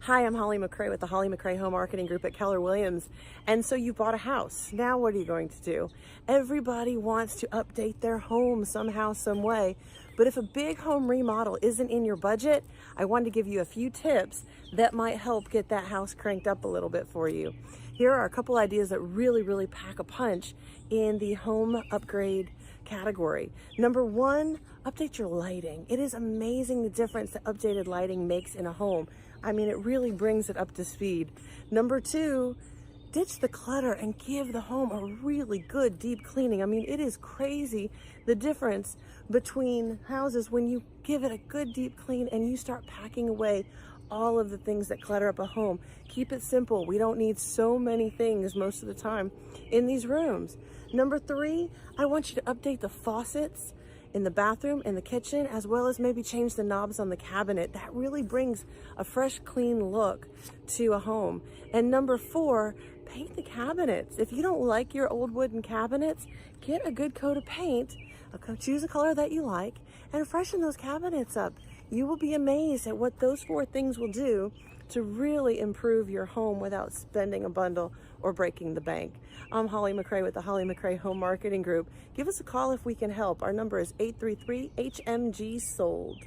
Hi, I'm Holli McCray with the Holli McCray Home Marketing Group at Keller Williams. And so you bought a house. Now what are you going to do? Everybody wants to update their home somehow, some way. But if a big home remodel isn't in your budget, I wanted to give you a few tips that might help get that house cranked up a little bit for you. Here are a couple ideas that really pack a punch in the home upgrade category. Number one, update your lighting. It is amazing the difference that updated lighting makes in a home. I mean, it really brings it up to speed. Number two, ditch the clutter and give the home a really good deep cleaning. I mean, it is crazy the difference between houses when you give it a good deep clean and you start packing away all of the things that clutter up a home. Keep it simple. We don't need so many things most of the time in these rooms. Number three, I want you to update the faucets in the bathroom and the kitchen, as well as maybe change the knobs on the cabinet. That really brings a fresh, clean look to a home. And number four, paint the cabinets. If you don't like your old wooden cabinets, get a good coat of paint, choose a color that you like, and freshen those cabinets up. You will be amazed at what those four things will do to really improve your home without spending a bundle or breaking the bank. I'm Holli McCray with the Holli McCray Home Marketing Group. Give us a call if we can help. Our number is 833-HMG-SOLD.